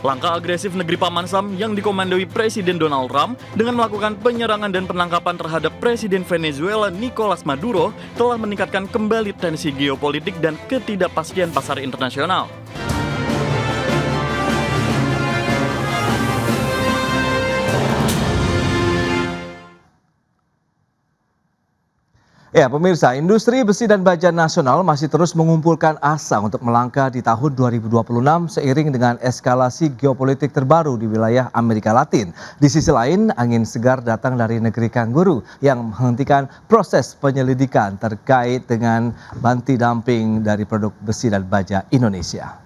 Langkah agresif negeri Paman Sam yang dikomandoi Presiden Donald Trump dengan melakukan penyerangan dan penangkapan terhadap Presiden Venezuela Nicolas Maduro telah meningkatkan kembali tensi geopolitik dan ketidakpastian pasar internasional. Ya, pemirsa, industri besi dan baja nasional masih terus mengumpulkan asa untuk melangkah di tahun 2026 seiring dengan eskalasi geopolitik terbaru di wilayah Amerika Latin. Di sisi lain, angin segar datang dari negeri kanguru yang menghentikan proses penyelidikan terkait dengan anti dumping dari produk besi dan baja Indonesia.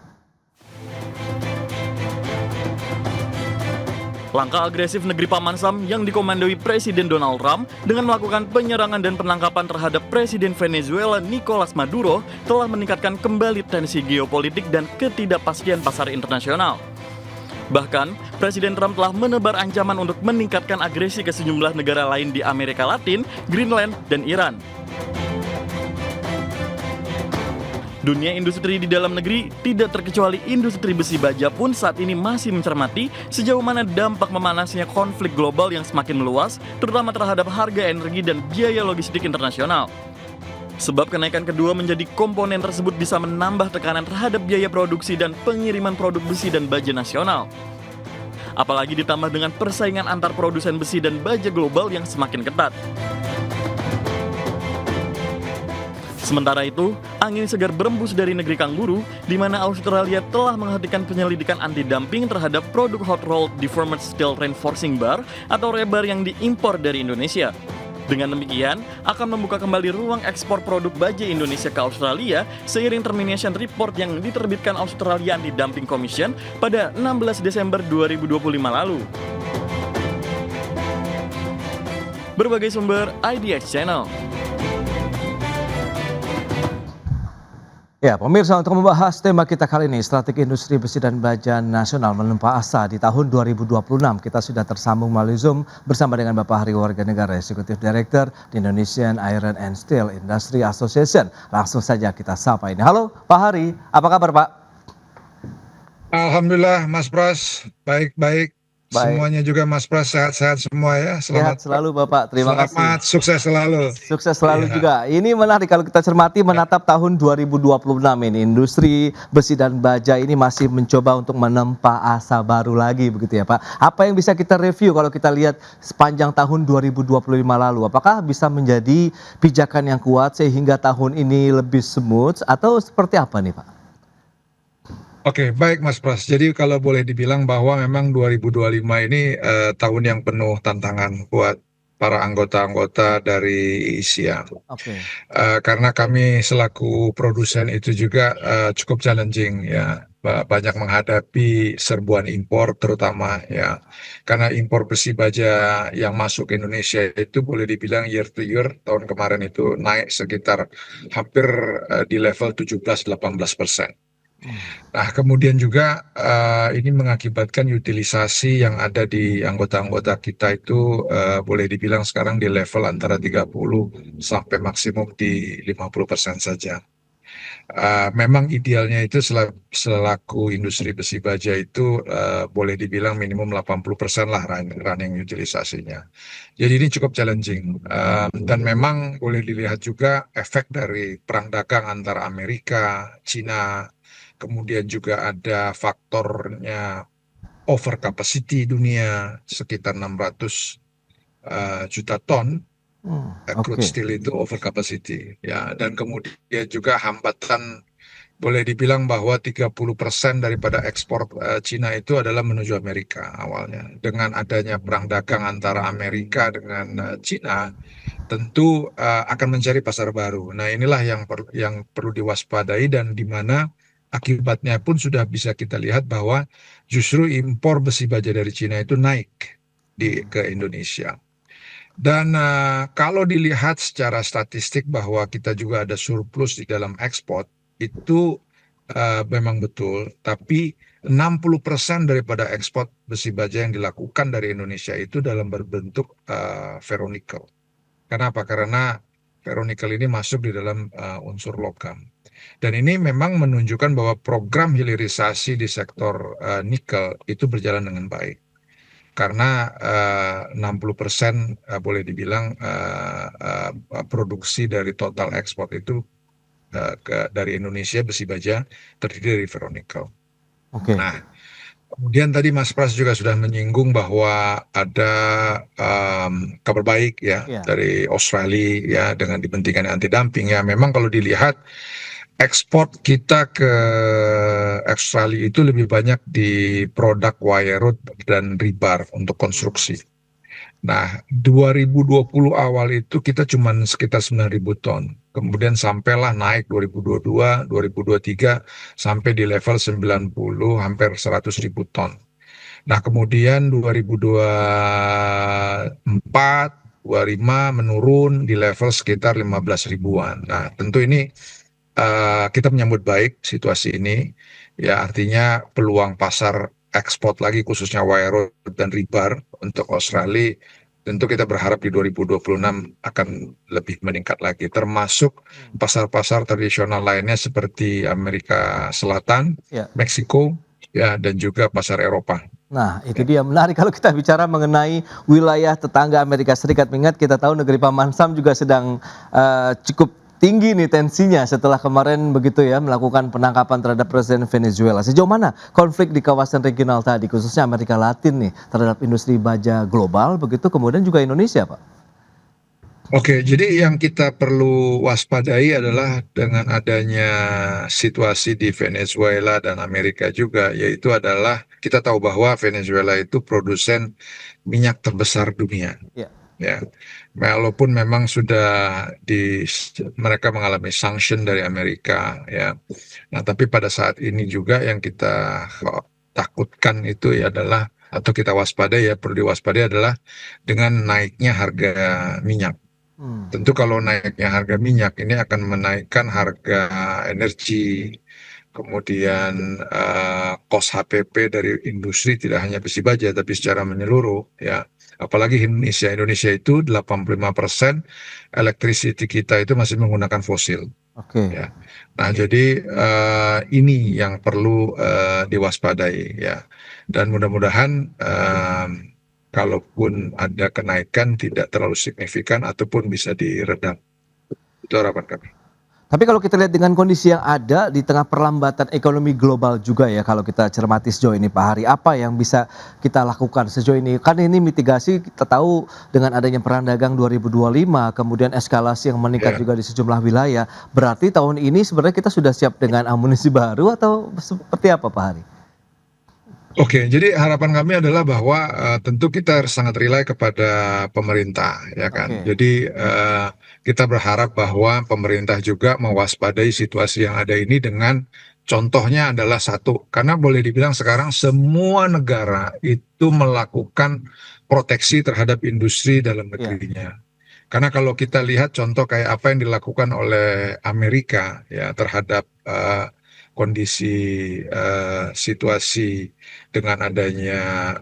Langkah agresif negeri Paman Sam yang dikomandoi Presiden Donald Trump dengan melakukan penyerangan dan penangkapan terhadap Presiden Venezuela Nicolas Maduro telah meningkatkan kembali tensi geopolitik dan ketidakpastian pasar internasional. Bahkan, Presiden Trump telah menebar ancaman untuk meningkatkan agresi ke sejumlah negara lain di Amerika Latin, Greenland, dan Iran. Dunia industri di dalam negeri, tidak terkecuali industri besi baja pun saat ini masih mencermati sejauh mana dampak memanasnya konflik global yang semakin meluas, terutama terhadap harga energi dan biaya logistik internasional. Sebab kenaikan kedua menjadi komponen tersebut bisa menambah tekanan terhadap biaya produksi dan pengiriman produk besi dan baja nasional. Apalagi ditambah dengan persaingan antar produsen besi dan baja global yang semakin ketat. Sementara itu, angin segar berembus dari negeri kanguru, di mana Australia telah menghentikan penyelidikan anti-dumping terhadap produk hot rolled deformed steel reinforcing bar atau rebar yang diimpor dari Indonesia. Dengan demikian, akan membuka kembali ruang ekspor produk baja Indonesia ke Australia seiring termination report yang diterbitkan Australia Anti-Dumping Commission pada 16 Desember 2025 lalu. Berbagai sumber IDX Channel. Ya, pemirsa, untuk membahas tema kita kali ini, strategi industri besi dan baja nasional menempa asa di tahun 2026. Kita sudah tersambung melalui Zoom bersama dengan Bapak Hari Warganegara, Executive Director di Indonesian Iron and Steel Industry Association. Langsung saja kita sapa ini. Halo Pak Hari, apa kabar Pak? Alhamdulillah Mas Pras, baik-baik. Semuanya juga Mas Pras sehat-sehat semua ya. Sehat selalu Bapak, terima kasih. Selamat, sukses selalu. Sukses selalu juga. Ini menarik kalau kita cermati menatap tahun 2026 ini. Industri besi dan baja ini masih mencoba untuk menempa asa baru lagi begitu ya Pak. Apa yang bisa kita review kalau kita lihat sepanjang tahun 2025 lalu? Apakah bisa menjadi pijakan yang kuat sehingga tahun ini lebih smooth atau seperti apa nih Pak? Oke, baik Mas Pras. Jadi kalau boleh dibilang bahwa memang 2025 ini tahun yang penuh tantangan buat para anggota-anggota dari ISIA. Karena kami selaku produsen itu juga cukup challenging ya, banyak menghadapi serbuan impor terutama ya. Karena impor besi baja yang masuk ke Indonesia itu boleh dibilang year to year tahun kemarin itu naik sekitar hampir di level 17-18%. Nah, kemudian juga ini mengakibatkan utilisasi yang ada di anggota-anggota kita itu boleh dibilang sekarang di level antara 30 sampai maksimum di 50% saja. Memang idealnya itu selaku industri besi baja itu boleh dibilang minimum 80% lah running utilisasinya. Jadi ini cukup challenging dan memang boleh dilihat juga efek dari perang dagang antara Amerika, Cina. Kemudian juga ada faktornya over capacity dunia sekitar 600 juta ton crude steel itu over capacity ya, dan kemudian juga hambatan boleh dibilang bahwa 30% daripada ekspor Cina itu adalah menuju Amerika awalnya. Dengan adanya perang dagang antara Amerika dengan Cina, tentu akan mencari pasar baru. Nah, inilah yang perlu diwaspadai dan di mana akibatnya pun sudah bisa kita lihat bahwa justru impor besi baja dari Cina itu naik ke Indonesia. Dan kalau dilihat secara statistik bahwa kita juga ada surplus di dalam ekspor, itu memang betul. Tapi 60% daripada ekspor besi baja yang dilakukan dari Indonesia itu dalam berbentuk ferronickel. Kenapa? Karena ferronickel ini masuk di dalam unsur logam. Dan ini memang menunjukkan bahwa program hilirisasi di sektor nikel itu berjalan dengan baik. Karena 60% boleh dibilang produksi dari total ekspor itu dari Indonesia besi baja terdiri dari ferronikel. Oke. Nah, kemudian tadi Mas Pras juga sudah menyinggung bahwa ada kabar baik ya Iya. dari Australia ya dengan dipentingkan anti dumping ya. Memang kalau dilihat ekspor kita ke Australia itu lebih banyak di produk wire rod dan rebar untuk konstruksi. Nah, 2020 awal itu kita cuma sekitar 9.000 ton. Kemudian sampailah naik 2022, 2023 sampai di level 90 hampir 100.000 ton. Nah, kemudian 2024, 25 menurun di level sekitar 15 ribuan. Nah, tentu ini kita menyambut baik situasi ini. Ya, artinya peluang pasar ekspor lagi khususnya wire rod dan rebar untuk Australia tentu kita berharap di 2026 akan lebih meningkat lagi, termasuk pasar-pasar tradisional lainnya seperti Amerika Selatan, Ya. Meksiko, ya, dan juga pasar Eropa. Nah, itu dia menarik kalau kita bicara mengenai wilayah tetangga Amerika Serikat. Mengingat kita tahu negeri Paman Sam juga sedang cukup tinggi nih tensinya setelah kemarin begitu ya melakukan penangkapan terhadap Presiden Venezuela. Sejauh mana konflik di kawasan regional tadi, khususnya Amerika Latin nih, terhadap industri baja global begitu, kemudian juga Indonesia, Pak? Oke, jadi yang kita perlu waspadai adalah dengan adanya situasi di Venezuela dan Amerika juga, yaitu adalah kita tahu bahwa Venezuela itu produsen minyak terbesar dunia. Ya. Ya, walaupun memang sudah mereka mengalami sanction dari Amerika, ya. Nah, tapi pada saat ini juga yang kita takutkan itu adalah atau kita waspadai ya perlu diwaspadai adalah dengan naiknya harga minyak. Tentu kalau naiknya harga minyak ini akan menaikkan harga energi, kemudian cost HPP dari industri tidak hanya besi baja tapi secara menyeluruh ya. Apalagi Indonesia itu 85% electricity kita itu masih menggunakan fosil. Oke. Ya. Nah, jadi ini yang perlu diwaspadai ya. Dan mudah-mudahan kalaupun ada kenaikan tidak terlalu signifikan ataupun bisa diredam. Itu harapan kami. Tapi kalau kita lihat dengan kondisi yang ada di tengah perlambatan ekonomi global juga ya, kalau kita cermati sejauh ini Pak Hari, apa yang bisa kita lakukan sejauh ini? Kan ini mitigasi kita tahu dengan adanya perang dagang 2025, kemudian eskalasi yang meningkat juga di sejumlah wilayah. Berarti tahun ini sebenarnya kita sudah siap dengan amunisi baru atau seperti apa Pak Hari? Oke, jadi harapan kami adalah bahwa tentu kita harus sangat rely kepada pemerintah, ya kan. Oke. Jadi kita berharap bahwa pemerintah juga mewaspadai situasi yang ada ini dengan contohnya adalah satu, karena boleh dibilang sekarang semua negara itu melakukan proteksi terhadap industri dalam negerinya. Karena kalau kita lihat contoh kayak apa yang dilakukan oleh Amerika ya terhadap kondisi situasi dengan adanya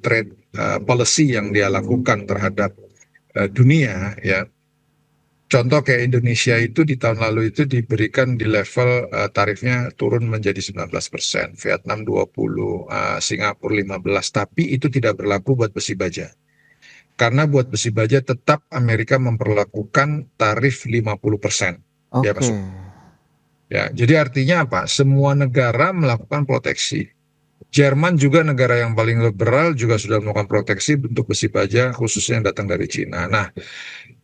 trade policy yang dia lakukan terhadap dunia ya. Contoh kayak Indonesia itu di tahun lalu itu diberikan di level tarifnya turun menjadi 19%, Vietnam 20, Singapura 15, tapi itu tidak berlaku buat besi baja. Karena buat besi baja tetap Amerika memperlakukan tarif 50%. Ya, Oke. Ya, jadi artinya apa? Semua negara melakukan proteksi. Jerman juga negara yang paling liberal juga sudah melakukan proteksi untuk besi baja khususnya yang datang dari Cina. Nah,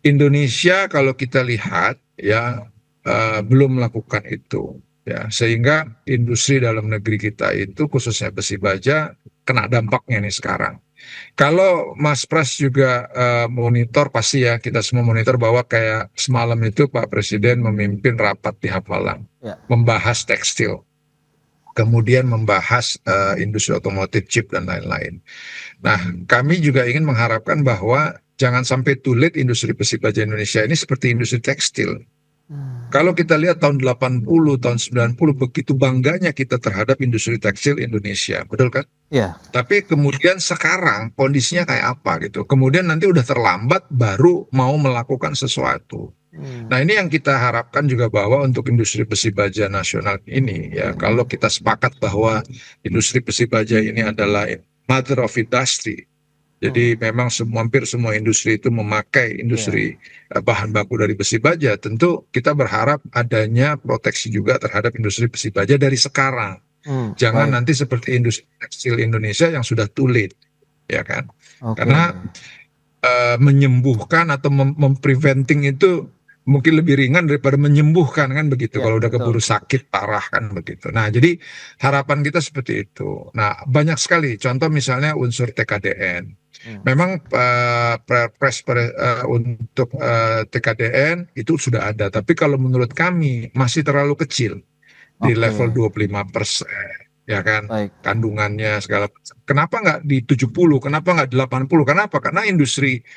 Indonesia kalau kita lihat ya belum melakukan itu ya, sehingga industri dalam negeri kita itu khususnya besi baja kena dampaknya nih sekarang. Kalau Mas Pras juga monitor pasti ya kita semua monitor bahwa kayak semalam itu Pak Presiden memimpin rapat di Hamalang membahas tekstil. Kemudian membahas industri otomotif, chip, dan lain-lain. Nah, kami juga ingin mengharapkan bahwa jangan sampai too late industri besi baja Indonesia ini seperti industri tekstil. Kalau kita lihat tahun 80, tahun 90, begitu bangganya kita terhadap industri tekstil Indonesia, betul kan? Iya. Tapi kemudian sekarang kondisinya kayak apa gitu. Kemudian nanti udah terlambat baru mau melakukan sesuatu. Nah, ini yang kita harapkan juga bahwa untuk industri besi baja nasional ini, ya, kalau kita sepakat bahwa industri besi baja ini adalah mother of industry. Jadi memang hampir semua industri itu memakai industri bahan baku dari besi baja. Tentu kita berharap adanya proteksi juga terhadap industri besi baja dari sekarang. Jangan Baik. nanti seperti industri tekstil Indonesia yang sudah too late, ya kan? Oke. Karena menyembuhkan atau mempreventing itu mungkin lebih ringan daripada menyembuhkan, kan begitu. Iya, Kalau udah betul. keburu sakit parah, kan begitu. Nah, jadi harapan kita seperti itu. Nah, banyak sekali contoh, misalnya unsur TKDN. Memang untuk TKDN itu sudah ada, tapi kalau menurut kami masih terlalu kecil di Oke, level 25%, ya kan, baik. kandungannya segala macam. Kenapa nggak di 70? Kenapa nggak 80? Kenapa? Karena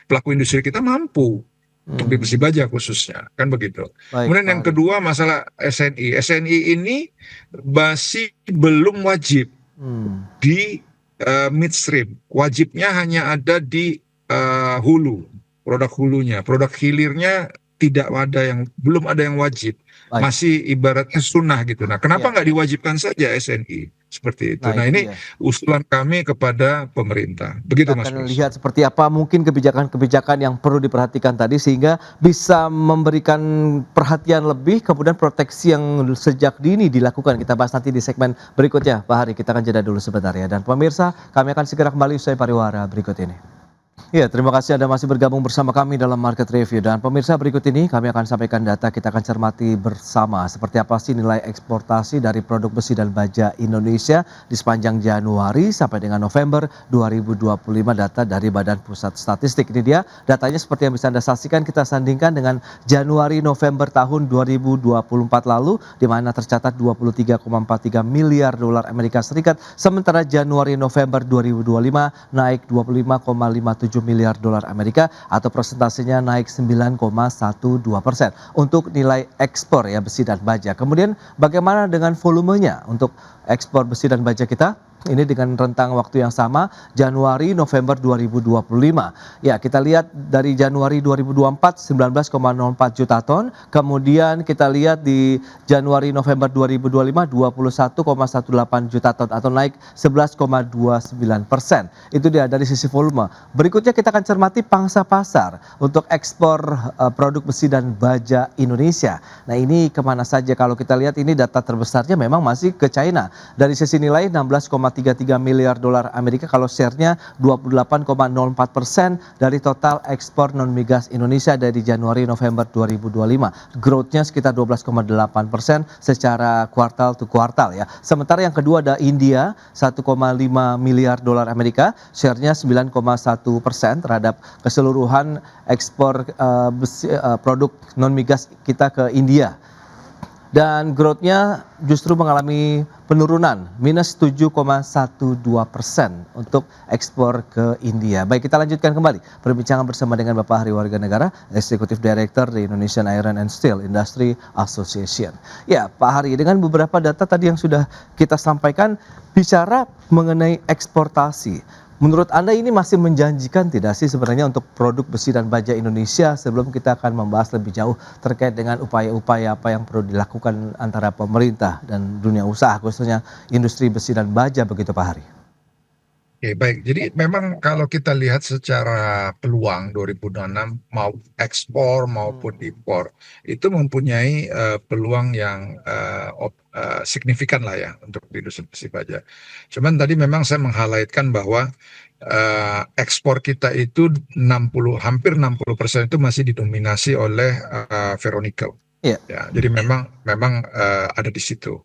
pelaku industri kita mampu untuk di besi baja khususnya, kan begitu. Baik, Kemudian Pak yang Hari. kedua, masalah SNI. SNI ini masih belum wajib di midstream. Wajibnya hanya ada di hulu, produk hulunya. Produk hilirnya belum ada yang wajib. Baik. Masih ibaratnya sunnah gitu. Nah, kenapa Iya. nggak diwajibkan saja SNI seperti itu? Nah, Nah, itu ini dia. usulan kami kepada pemerintah. Begitu, Kita Mas akan Pras. lihat seperti apa mungkin kebijakan-kebijakan yang perlu diperhatikan tadi sehingga bisa memberikan perhatian lebih, kemudian proteksi yang sejak dini dilakukan. Kita bahas nanti di segmen berikutnya. Pak Hari, kita akan jeda dulu sebentar ya. Dan pemirsa, kami akan segera kembali usai pariwara berikut ini. Ya, terima kasih Anda masih bergabung bersama kami dalam Market Review. Dan pemirsa, berikut ini kami akan sampaikan data, kita akan cermati bersama seperti apa sih nilai eksportasi dari produk besi dan baja Indonesia di sepanjang Januari sampai dengan November 2025, data dari Badan Pusat Statistik. Ini dia datanya seperti yang bisa Anda saksikan, kita sandingkan dengan Januari-November tahun 2024 lalu, di mana tercatat 23,43 miliar dolar Amerika Serikat, sementara Januari-November 2025 naik 25,57 miliar dolar Amerika atau persentasenya naik 9,12% untuk nilai ekspor ya besi dan baja. Kemudian bagaimana dengan volumenya untuk ekspor besi dan baja kita? Ini dengan rentang waktu yang sama, Januari November 2025. Ya, kita lihat dari Januari 2024 19,04 juta ton, kemudian kita lihat di Januari November 2025 21,18 juta ton atau naik 11,29%. Itu dia dari sisi volume. Berikutnya kita akan cermati pangsa pasar untuk ekspor produk besi dan baja Indonesia. Nah, ini kemana saja? Kalau kita lihat ini data terbesarnya memang masih ke China. Dari sisi nilai 16,33 miliar dolar Amerika, kalau share-nya 28,04% dari total ekspor non migas Indonesia dari Januari November 2025. Growth-nya sekitar 12,8% secara kuartal to kuartal ya. Sementara yang kedua ada India, 1,5 miliar dolar Amerika, share-nya 9,1% terhadap keseluruhan ekspor produk non migas kita ke India. Dan growth-nya justru mengalami penurunan, minus 7,12% untuk ekspor ke India. Baik, kita lanjutkan kembali perbincangan bersama dengan Bapak Hari Warganegara, Executive Director di Indonesian Iron and Steel Industry Association. Ya, Pak Hari, dengan beberapa data tadi yang sudah kita sampaikan, bicara mengenai eksportasi, menurut Anda ini masih menjanjikan tidak sih sebenarnya untuk produk besi dan baja Indonesia, sebelum kita akan membahas lebih jauh terkait dengan upaya-upaya apa yang perlu dilakukan antara pemerintah dan dunia usaha, khususnya industri besi dan baja, begitu Pak Hari? Oke, baik. Jadi memang kalau kita lihat secara peluang 2026 mau ekspor maupun impor itu mempunyai peluang yang signifikan lah ya untuk di industri besi baja. Cuman tadi memang saya meng-highlightkan bahwa ekspor kita itu hampir 60% itu masih didominasi oleh ferronikel. Iya. Ya, jadi memang ada di situ.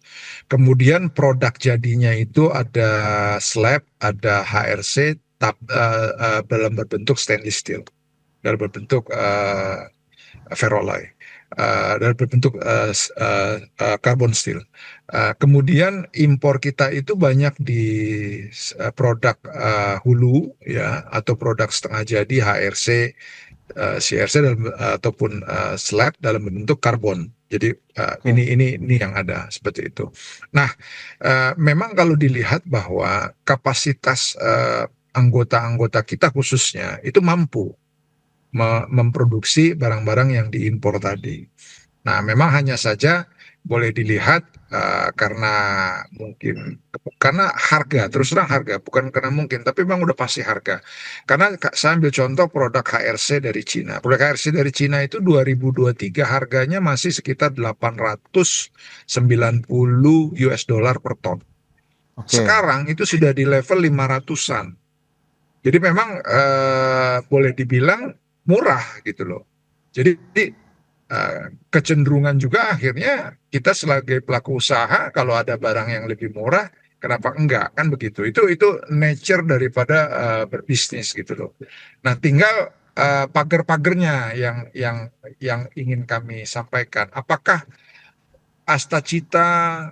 Kemudian produk jadinya itu ada slab, ada HRC, dalam berbentuk stainless steel, dalam berbentuk ferrolite, dalam berbentuk carbon steel. Kemudian impor kita itu banyak di produk hulu ya, atau produk setengah jadi HRC, CRC ataupun slab dalam bentuk karbon. Jadi ini yang ada seperti itu. Nah, memang kalau dilihat bahwa kapasitas anggota-anggota kita khususnya itu mampu memproduksi barang-barang yang diimpor tadi. Nah, memang hanya saja boleh dilihat karena mungkin karena harga, terus terang harga, bukan karena mungkin, tapi memang udah pasti harga. Karena saya ambil contoh produk HRC dari Cina. Produk HRC dari Cina itu 2023 harganya masih sekitar 890 US dollar per ton. Oke. Sekarang itu sudah di level 500-an. Jadi memang boleh dibilang murah gitu loh. Jadi kecenderungan juga akhirnya kita sebagai pelaku usaha kalau ada barang yang lebih murah, kenapa enggak, kan begitu. Itu nature daripada berbisnis gitu loh. Nah, tinggal pagar-pagernya yang ingin kami sampaikan. Apakah asta cita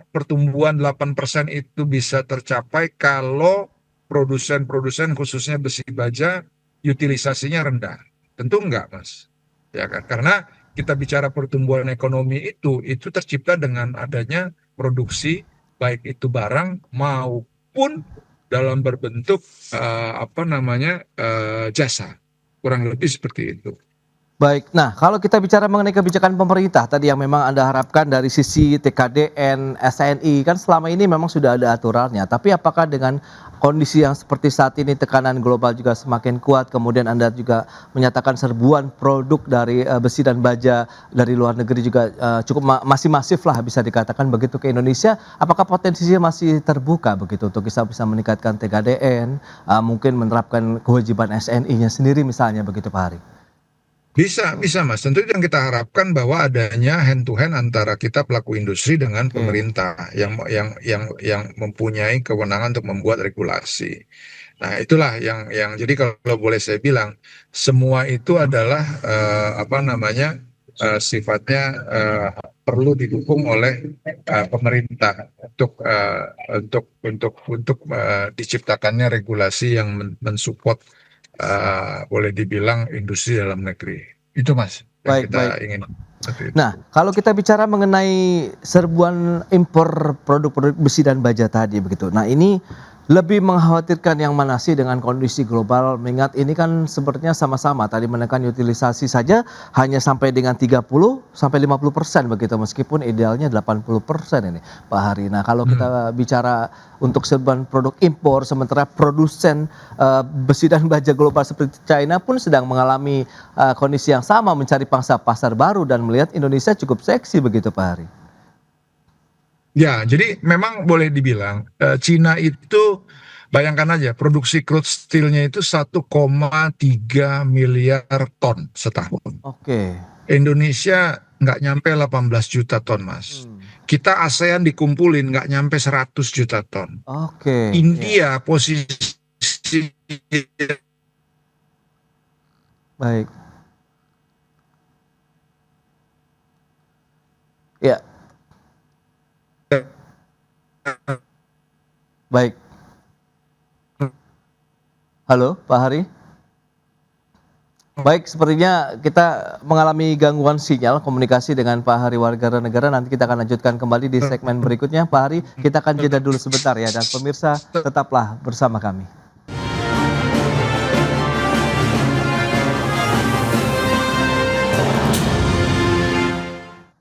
pertumbuhan 8% itu bisa tercapai kalau produsen-produsen khususnya besi baja utilisasinya rendah? Tentu enggak, Mas. Ya kan? Karena kita bicara pertumbuhan ekonomi itu tercipta dengan adanya produksi baik itu barang maupun dalam berbentuk jasa. Kurang lebih seperti itu. Baik, nah kalau kita bicara mengenai kebijakan pemerintah tadi yang memang Anda harapkan dari sisi TKDN, SNI kan selama ini memang sudah ada aturannya, tapi apakah dengan kondisi yang seperti saat ini tekanan global juga semakin kuat, kemudian Anda juga menyatakan serbuan produk dari besi dan baja dari luar negeri juga cukup masih masif lah bisa dikatakan begitu ke Indonesia, apakah potensinya masih terbuka begitu untuk bisa meningkatkan TKDN, mungkin menerapkan kewajiban SNI-nya sendiri misalnya begitu Pak Hari? Bisa Mas. Tentu yang kita harapkan bahwa adanya hand to hand antara kita pelaku industri dengan Oke. pemerintah yang mempunyai kewenangan untuk membuat regulasi. Nah, itulah yang jadi kalau boleh saya bilang semua itu adalah sifatnya perlu didukung oleh pemerintah untuk diciptakannya regulasi yang mensupport boleh dibilang industri dalam negeri. Itu Mas yang Baik, kita baik. ingin. Seperti itu. Nah, kalau kita bicara mengenai serbuan impor produk-produk besi dan baja tadi begitu. Nah, ini lebih mengkhawatirkan yang mana sih dengan kondisi global? Mengingat ini kan sepertinya sama-sama tadi menekan utilisasi saja hanya sampai dengan 30 sampai 50% begitu meskipun idealnya 80% ini Pak Hari. Nah, kalau kita bicara untuk serbuan produk impor sementara produsen besi dan baja global seperti China pun sedang mengalami kondisi yang sama mencari pangsa pasar baru dan melihat Indonesia cukup seksi begitu Pak Hari. Ya, jadi memang boleh dibilang Cina itu bayangkan aja produksi crude steel-nya itu 1,3 miliar ton setahun. Oke. Indonesia nggak nyampe 18 juta ton, Mas. Kita ASEAN dikumpulin nggak nyampe 100 juta ton. Oke. India posisi Baik. Ya. Baik. Halo, Pak Hari. Baik, sepertinya kita mengalami gangguan sinyal komunikasi dengan Pak Hari warga negara. Nanti kita akan lanjutkan kembali di segmen berikutnya. Pak Hari, kita akan jeda dulu sebentar ya. Dan pemirsa, tetaplah bersama kami.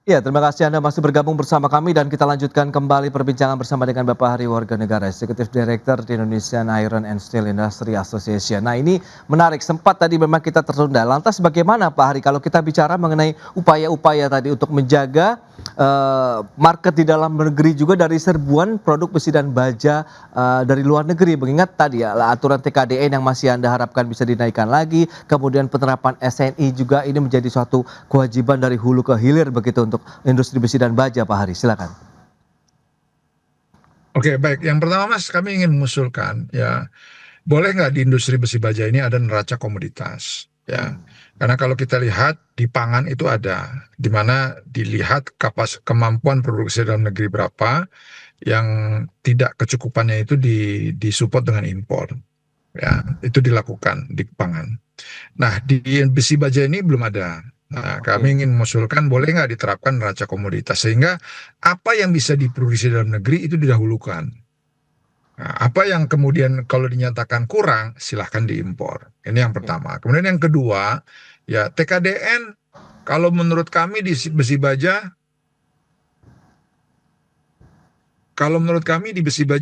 Ya, terima kasih Anda masih bergabung bersama kami dan kita lanjutkan kembali perbincangan bersama dengan Bapak Hari Warga Negara, Executive Director di Indonesian Iron and Steel Industry Association. Nah, ini menarik, sempat tadi memang kita tertunda. Lantas bagaimana Pak Hari kalau kita bicara mengenai upaya-upaya tadi untuk menjaga market di dalam negeri juga dari serbuan produk besi dan baja dari luar negeri. Mengingat tadi ya aturan TKDN yang masih Anda harapkan bisa dinaikkan lagi, kemudian penerapan SNI juga ini menjadi suatu kewajiban dari hulu ke hilir begitu untuk industri besi dan baja Pak Hari, silakan. Oke, baik. Yang pertama Mas, kami ingin mengusulkan ya, boleh nggak di industri besi baja ini ada neraca komoditas ya. Karena kalau kita lihat di pangan itu ada, di mana dilihat kemampuan produksi dalam negeri berapa, yang tidak kecukupannya itu disupport dengan impor. Ya, itu dilakukan di pangan. Nah, di besi baja ini belum ada. Nah, kami ingin mengusulkan boleh nggak diterapkan neraca komoditas sehingga apa yang bisa diproduksi dalam negeri itu didahulukan. Nah, apa yang kemudian kalau dinyatakan kurang silahkan diimpor. Ini yang pertama. Kemudian yang kedua, Ya, TKDN kalau menurut kami di besi baja,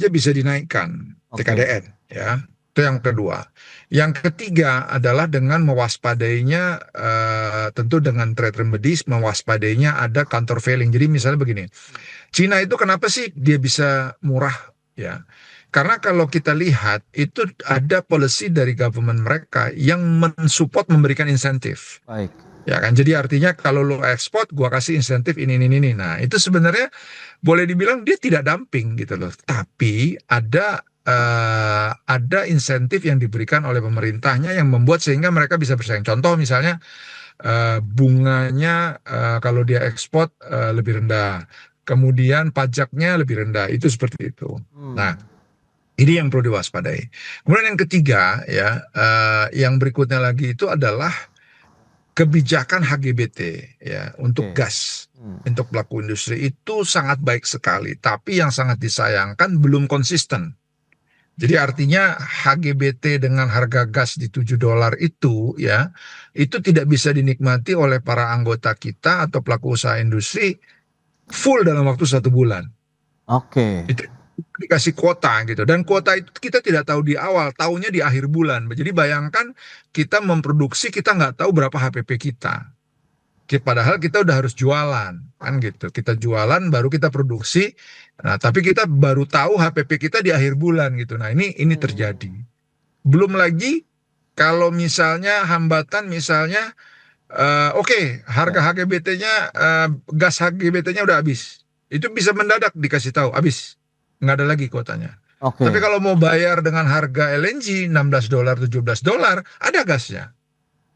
bisa dinaikkan Oke, TKDN, ya. Itu yang kedua. Yang ketiga adalah dengan mewaspadainya, tentu dengan trade remedies, mewaspadainya ada countervailing. Jadi misalnya begini, Cina itu kenapa sih dia bisa murah, ya? Karena kalau kita lihat itu ada policy dari government mereka yang mensupport, memberikan insentif. baik. Ya kan, jadi artinya kalau lo ekspor, gua kasih insentif ini. Nah, itu sebenarnya boleh dibilang dia tidak dumping gitu loh. Tapi ada insentif yang diberikan oleh pemerintahnya yang membuat sehingga mereka bisa bersaing. Contoh misalnya bunganya kalau dia ekspor lebih rendah, kemudian pajaknya lebih rendah. Itu seperti itu. Nah, Hmm, ini yang perlu diwaspadai. Kemudian yang ketiga ya, yang berikutnya lagi itu adalah kebijakan HGBT ya untuk oke. gas, Hmm, untuk pelaku industri itu sangat baik sekali, tapi yang sangat disayangkan belum konsisten. Jadi artinya HGBT dengan harga gas di $7 itu ya, itu tidak bisa dinikmati oleh para anggota kita atau pelaku usaha industri full dalam waktu 1 bulan. oke. Itu dikasih kuota gitu, dan kuota itu kita tidak tahu di awal, tahunya di akhir bulan. Jadi bayangkan kita memproduksi, kita nggak tahu berapa HPP kita. Padahal kita udah harus jualan kan gitu. Kita jualan baru kita produksi. Nah, tapi kita baru tahu HPP kita di akhir bulan gitu. Nah, ini Hmm, terjadi. Belum lagi kalau misalnya hambatan misalnya oke, harga ya, HGBT-nya, gas HGBT-nya udah habis. Itu bisa mendadak dikasih tahu habis. Nggak ada lagi kuotanya. Tapi oke. kalau mau bayar dengan harga LNG $16, $17, ada gasnya.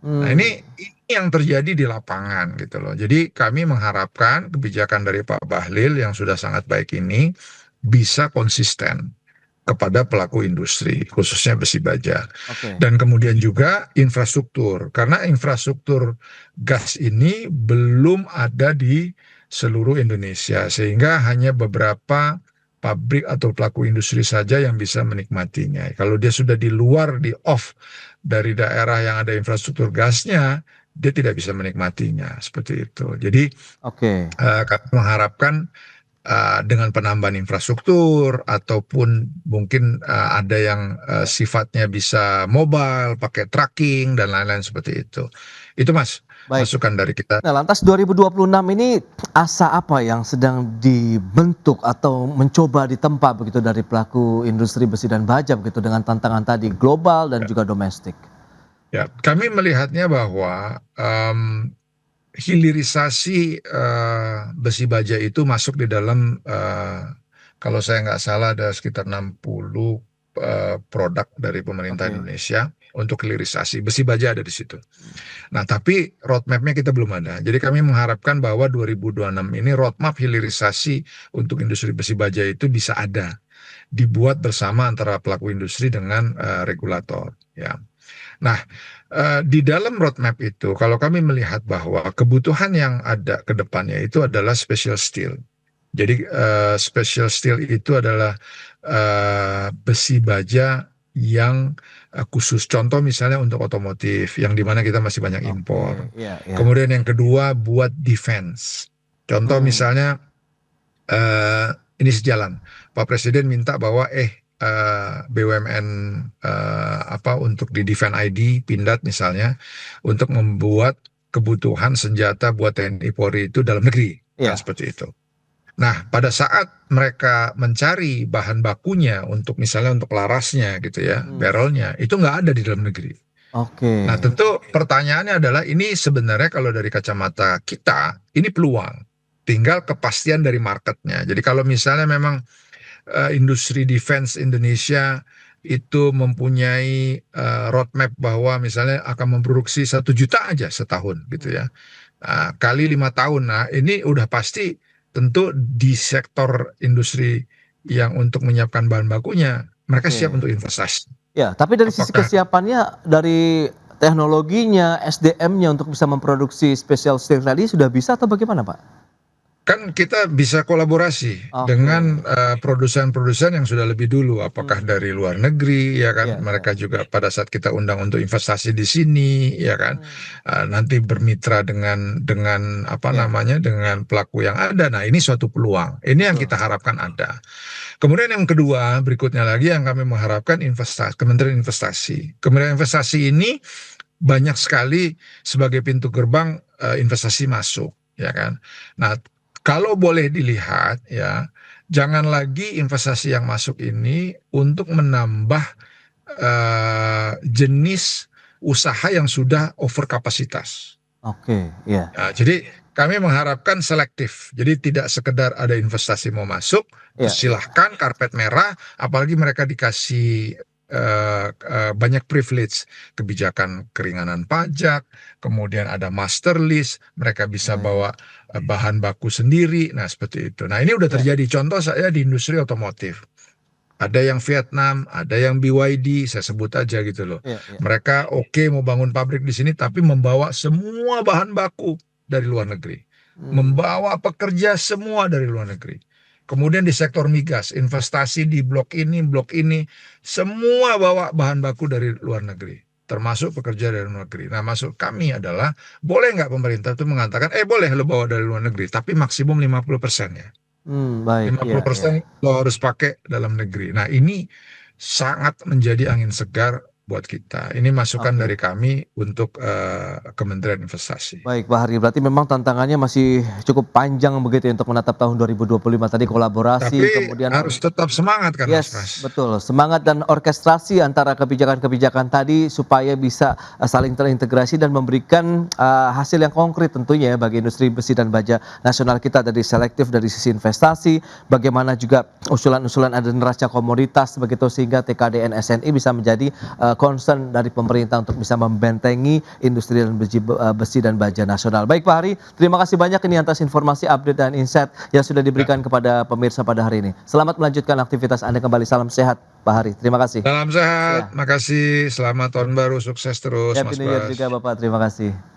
Nah, Hmm, ini yang terjadi di lapangan gitu loh. Jadi kami mengharapkan kebijakan dari Pak Bahlil yang sudah sangat baik ini bisa konsisten kepada pelaku industri, khususnya besi baja. oke. Dan kemudian juga infrastruktur, karena infrastruktur gas ini belum ada di seluruh Indonesia, sehingga hanya beberapa pabrik atau pelaku industri saja yang bisa menikmatinya. Kalau dia sudah di luar, di off dari daerah yang ada infrastruktur gasnya, dia tidak bisa menikmatinya, seperti itu. Jadi Oke. kami mengharapkan dengan penambahan infrastruktur ataupun mungkin ada yang Ya. sifatnya bisa mobile, pakai tracking dan lain-lain seperti itu. Itu Mas, Baik. masukan dari kita. Nah, lantas 2026 ini asa apa yang sedang dibentuk atau mencoba ditempa begitu dari pelaku industri besi dan baja begitu dengan tantangan tadi global dan Ya, juga domestik? ya. Kami melihatnya bahwa hilirisasi besi baja itu masuk di dalam kalau saya nggak salah ada sekitar 60 produk dari pemerintah Oke. Indonesia untuk hilirisasi besi baja ada di situ. Nah, tapi roadmap-nya kita belum ada. Jadi kami mengharapkan bahwa 2026 ini roadmap hilirisasi untuk industri besi baja itu bisa ada, dibuat bersama antara pelaku industri dengan regulator. Ya. Nah, di dalam roadmap itu, kalau kami melihat bahwa kebutuhan yang ada ke depannya itu adalah special steel. Jadi special steel itu adalah besi baja yang khusus. Contoh misalnya untuk otomotif, yang dimana kita masih banyak impor. Oke, iya, iya. Kemudian yang kedua buat defense. Contoh Hmm, misalnya eh, ini sejalan. Pak Presiden minta bahwa BUMN apa untuk di Defense ID Pindad misalnya untuk membuat kebutuhan senjata buat TNI Polri itu dalam negeri kan iya. seperti itu. Nah, pada saat mereka mencari bahan bakunya untuk misalnya untuk larasnya gitu ya, Hmm, barrelnya itu nggak ada di dalam negeri. oke. Nah, tentu pertanyaannya adalah ini sebenarnya kalau dari kacamata kita ini peluang, tinggal kepastian dari marketnya. Jadi kalau misalnya memang industri defense Indonesia itu mempunyai roadmap bahwa misalnya akan memproduksi 1 juta aja setahun gitu ya. Nah, kali 5 tahun, nah ini udah pasti tentu di sektor industri yang untuk menyiapkan bahan bakunya mereka siap Oke. untuk investasi. Ya, tapi dari sisi Apakah kesiapannya, dari teknologinya, SDM-nya untuk bisa memproduksi special steel tadi sudah bisa atau bagaimana, Pak? Kan kita bisa kolaborasi Oke. dengan produsen-produsen yang sudah lebih dulu, apakah dari luar negeri, ya Iya, kan? iya. Mereka juga pada saat kita undang untuk investasi di sini, ya kan? Nanti bermitra dengan apa Iya, namanya, dengan pelaku yang ada. Nah, ini suatu peluang. Ini yang betul. kita harapkan ada. Kemudian yang kedua, berikutnya lagi yang kami mengharapkan Kementerian Investasi. Kementerian Investasi ini banyak sekali sebagai pintu gerbang investasi masuk, ya kan? Nah, kalau boleh dilihat ya, jangan lagi investasi yang masuk ini untuk menambah jenis usaha yang sudah over kapasitas. Oke, iya. Nah, jadi kami mengharapkan selektif. Jadi tidak sekedar ada investasi mau masuk, Iya, iya. silahkan karpet merah, apalagi mereka dikasih banyak privilege, kebijakan keringanan pajak, kemudian ada master list, mereka bisa Baik. bawa bahan baku sendiri. Nah, seperti itu. Nah, ini udah Iya, terjadi. Contoh saya di industri otomotif. Ada yang Vietnam, ada yang BYD, saya sebut aja gitu loh. iya, iya. Mereka oke mau bangun pabrik di sini, tapi membawa semua bahan baku dari luar negeri. Hmm, Membawa pekerja semua dari luar negeri. Kemudian di sektor migas, investasi di blok ini, semua bawa bahan baku dari luar negeri. Termasuk pekerja dari luar negeri. Nah, maksud kami adalah, boleh nggak pemerintah itu mengatakan, boleh lo bawa dari luar negeri, tapi maksimum 50% ya. baik. lima Iya, puluh iya. persen lo harus pakai dalam negeri. Nah, ini sangat menjadi angin segar buat kita. Ini masukan dari Oke. kami untuk Kementerian Investasi. Baik, Pak Hari. Berarti memang tantangannya masih cukup panjang begitu ya untuk menatap tahun 2025 tadi kolaborasi, Tapi kemudian harus tetap semangat kan, Mas yes, Pras? betul. Semangat dan orkestrasi antara kebijakan-kebijakan tadi supaya bisa saling terintegrasi dan memberikan hasil yang konkret tentunya ya bagi industri besi dan baja nasional kita dari selektif dari sisi investasi, bagaimana juga usulan-usulan ada neraca komoditas begitu sehingga TKDN SNI bisa menjadi concern dari pemerintah untuk bisa membentengi industri dan besi dan baja nasional. Baik Pak Hari, terima kasih banyak ini atas informasi update dan insight yang sudah Ya. diberikan kepada pemirsa pada hari ini. Selamat melanjutkan aktivitas Anda kembali. Salam sehat Pak Hari. Terima kasih. Salam sehat, Ya, makasih. Selamat tahun baru, sukses terus, Happy Mas New Year juga Pras. Bapak. Terima kasih.